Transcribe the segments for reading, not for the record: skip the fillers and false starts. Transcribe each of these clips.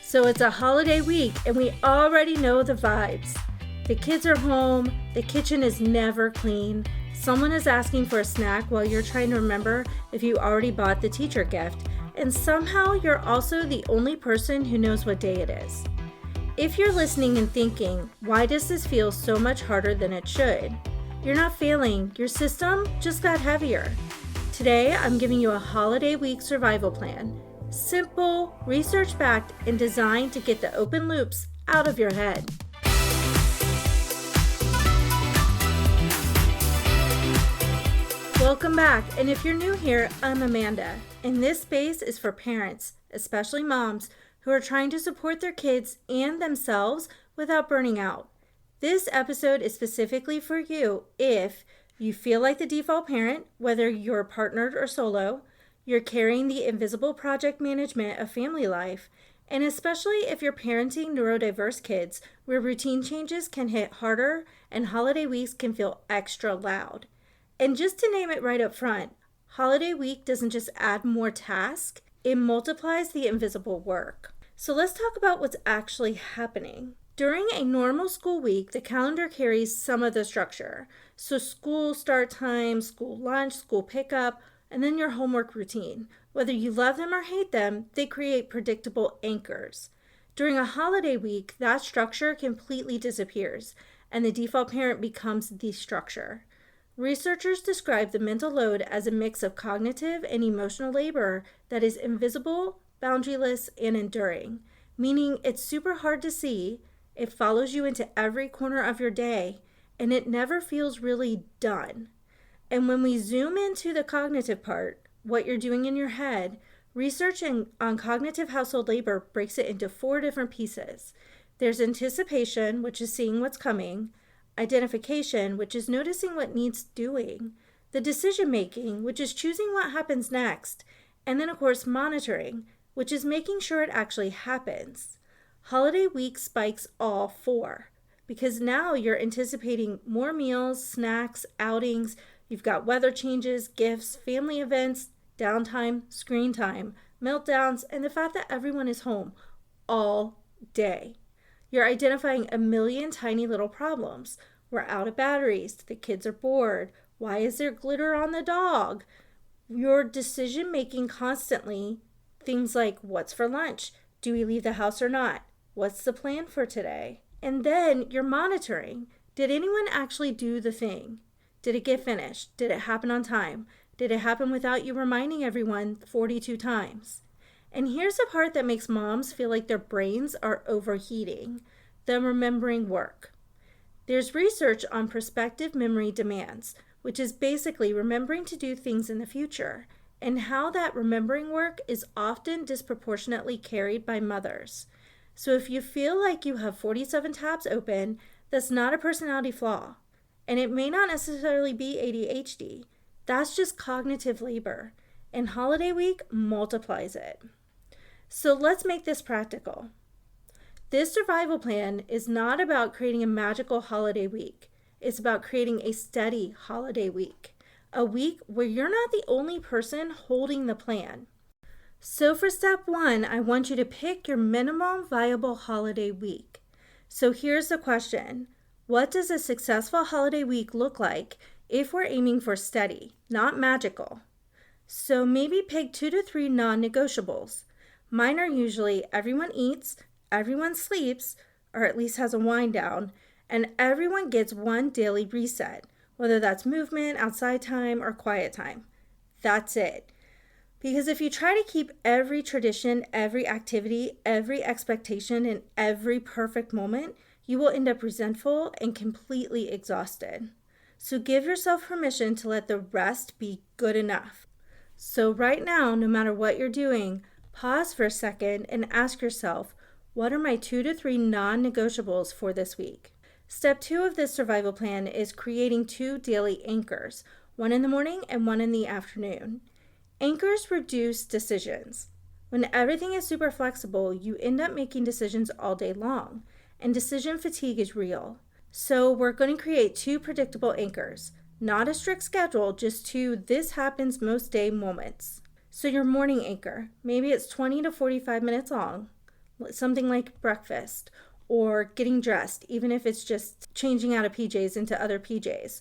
So it's a holiday week and we already know the vibes. The kids are home, the kitchen is never clean, someone is asking for a snack while you're trying to remember if you already bought the teacher gift, and somehow you're also the only person who knows what day it is. If you're listening and thinking, why does this feel so much harder than it should? You're not failing, your system just got heavier. Today, I'm giving you a holiday week survival plan. Simple, research-backed, and designed to get the open loops out of your head. Welcome back, and if you're new here, I'm Amanda, and this space is for parents, especially moms, who are trying to support their kids and themselves without burning out. This episode is specifically for you if you feel like the default parent, whether you're partnered or solo, you're carrying the invisible project management of family life, and especially if you're parenting neurodiverse kids where routine changes can hit harder and holiday weeks can feel extra loud. And just to name it right up front, holiday week doesn't just add more tasks, it multiplies the invisible work. So let's talk about what's actually happening. During a normal school week, the calendar carries some of the structure. So school start time, school lunch, school pickup, and then your homework routine. Whether you love them or hate them, they create predictable anchors. During a holiday week, that structure completely disappears, and the default parent becomes the structure. Researchers describe the mental load as a mix of cognitive and emotional labor that is invisible, boundaryless, and enduring, meaning it's super hard to see, it follows you into every corner of your day, and it never feels really done. And when we zoom into the cognitive part, what you're doing in your head, research on cognitive household labor breaks it into 4 different pieces. There's anticipation, which is seeing what's coming, identification, which is noticing what needs doing, the decision making, which is choosing what happens next, and then of course monitoring, which is making sure it actually happens. Holiday week spikes all 4 because now you're anticipating more meals, snacks, outings. You've got weather changes, gifts, family events, downtime, screen time, meltdowns, and the fact that everyone is home all day. You're identifying a million tiny little problems. We're out of batteries. The kids are bored. Why is there glitter on the dog? Your decision making constantly, things like what's for lunch? Do we leave the house or not? What's the plan for today? And then you're monitoring. Did anyone actually do the thing? Did it get finished? Did it happen on time? Did it happen without you reminding everyone 42 times? And here's the part that makes moms feel like their brains are overheating, the remembering work. There's research on prospective memory demands, which is basically remembering to do things in the future, and how that remembering work is often disproportionately carried by mothers. So if you feel like you have 47 tabs open, that's not a personality flaw. And it may not necessarily be ADHD. That's just cognitive labor. And holiday week multiplies it. So let's make this practical. This survival plan is not about creating a magical holiday week. It's about creating a steady holiday week. A week where you're not the only person holding the plan. So for step 1, I want you to pick your minimum viable holiday week. So here's the question. What does a successful holiday week look like if we're aiming for steady, not magical? So maybe pick 2 to 3 non-negotiables. Mine are usually everyone eats, everyone sleeps, or at least has a wind down, and everyone gets one daily reset, whether that's movement, outside time, or quiet time. That's it. Because if you try to keep every tradition, every activity, every expectation, and every perfect moment, you will end up resentful and completely exhausted. So give yourself permission to let the rest be good enough. So right now, no matter what you're doing, pause for a second and ask yourself, what are my 2 to 3 non-negotiables for this week? Step 2 of this survival plan is creating 2 daily anchors, one in the morning and one in the afternoon. Anchors reduce decisions. When everything is super flexible, you end up making decisions all day long. And decision fatigue is real. So we're going to create 2 predictable anchors, not a strict schedule, just 2 this happens most day moments. So your morning anchor, maybe it's 20 to 45 minutes long. something like breakfast or getting dressed, even if it's just changing out of PJs into other PJs,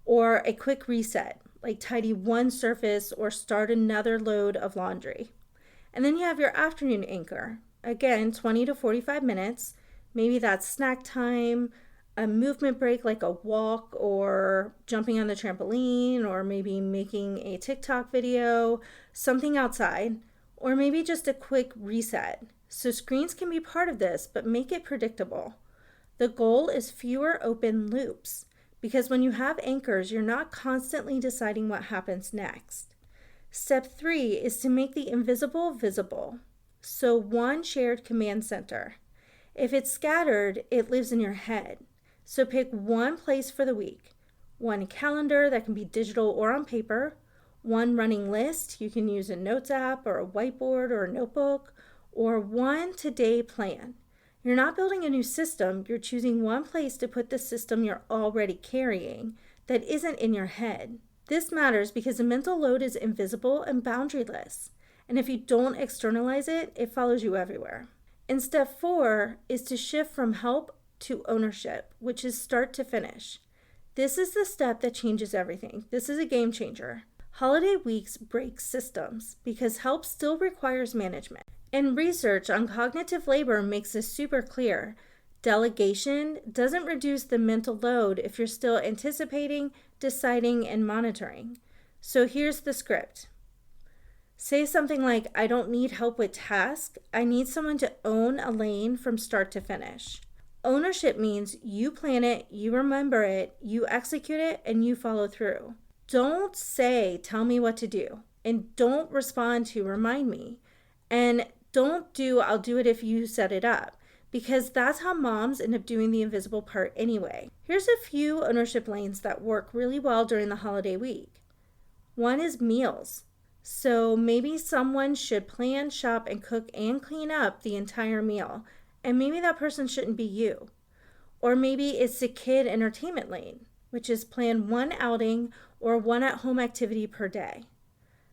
or a quick reset, like tidy one surface or start another load of laundry. And then you have your afternoon anchor. Again, 20 to 45 minutes. Maybe that's snack time, a movement break like a walk or jumping on the trampoline, or maybe making a TikTok video, something outside, or maybe just a quick reset. So screens can be part of this, but make it predictable. The goal is fewer open loops, because when you have anchors, you're not constantly deciding what happens next. Step 3 is to make the invisible visible. So one shared command center. If it's scattered, it lives in your head. So pick one place for the week. One calendar that can be digital or on paper. One running list, you can use a notes app or a whiteboard or a notebook. Or one today plan. You're not building a new system, you're choosing one place to put the system you're already carrying that isn't in your head. This matters because the mental load is invisible and boundaryless. And if you don't externalize it, it follows you everywhere. And step 4 is to shift from help to ownership, which is start to finish. This is the step that changes everything. This is a game changer. Holiday weeks break systems because help still requires management. And research on cognitive labor makes this super clear. Delegation doesn't reduce the mental load if you're still anticipating, deciding, and monitoring. So here's the script. Say something like, I don't need help with tasks. I need someone to own a lane from start to finish. Ownership means you plan it, you remember it, you execute it, and you follow through. Don't say, tell me what to do. And don't respond to remind me. And don't do, I'll do it if you set it up. Because that's how moms end up doing the invisible part anyway. Here's a few ownership lanes that work really well during the holiday week. One is meals. So maybe someone should plan, shop, and cook and clean up the entire meal. And maybe that person shouldn't be you. Or maybe it's the kid entertainment lane, which is plan one outing or one at-home activity per day.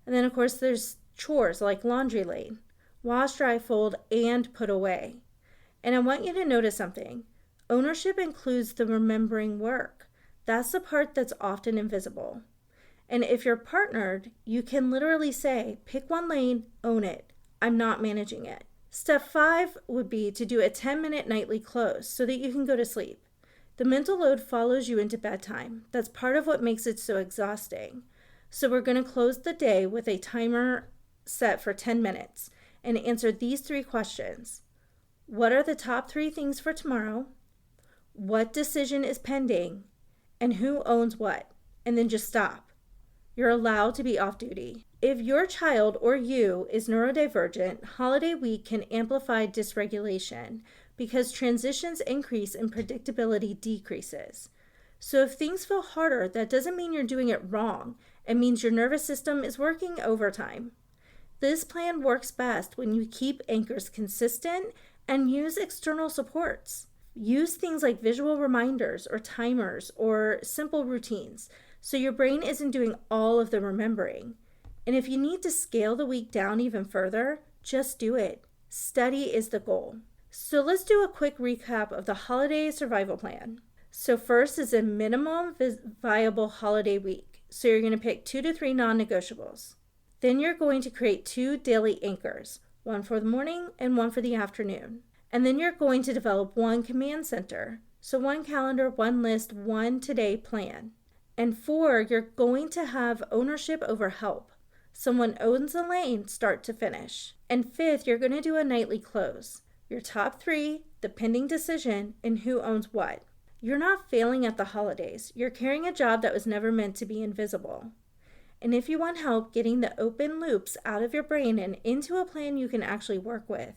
And then, of course, there's chores like laundry lane. Wash, dry, fold, and put away. And I want you to notice something. Ownership includes the remembering work. That's the part that's often invisible. And if you're partnered, you can literally say, pick one lane, own it. I'm not managing it. Step 5 would be to do a 10-minute nightly close so that you can go to sleep. The mental load follows you into bedtime. That's part of what makes it so exhausting. So we're going to close the day with a timer set for 10 minutes and answer these 3 questions. What are the top 3 things for tomorrow? What decision is pending? And who owns what? And then just stop. You're allowed to be off duty. If your child or you is neurodivergent, holiday week can amplify dysregulation because transitions increase and predictability decreases. So if things feel harder, that doesn't mean you're doing it wrong. It means your nervous system is working overtime. This plan works best when you keep anchors consistent and use external supports. Use things like visual reminders or timers or simple routines so your brain isn't doing all of the remembering. And if you need to scale the week down even further, just do it. Steady is the goal. So let's do a quick recap of the holiday survival plan. So first is a minimum viable holiday week. So you're going to pick 2 to 3 non-negotiables. Then you're going to create 2 daily anchors, one for the morning and one for the afternoon. And then you're going to develop 1 command center. So 1 calendar, 1 list, 1 today plan. And 4, you're going to have ownership over help. Someone owns a lane start to finish. And 5th, you're going to do a nightly close. Your top 3, the pending decision, and who owns what. You're not failing at the holidays. You're carrying a job that was never meant to be invisible. And if you want help getting the open loops out of your brain and into a plan you can actually work with,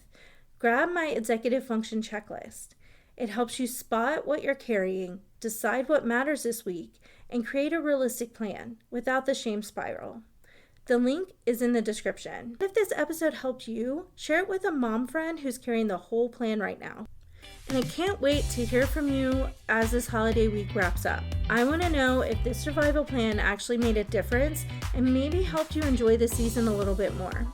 grab my executive function checklist. It helps you spot what you're carrying, decide what matters this week, and create a realistic plan without the shame spiral. The link is in the description. If this episode helped you, share it with a mom friend who's carrying the whole plan right now. And I can't wait to hear from you as this holiday week wraps up. I want to know if this survival plan actually made a difference and maybe helped you enjoy the season a little bit more.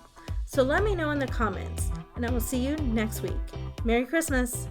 So let me know in the comments. and I will see you next week. Merry Christmas!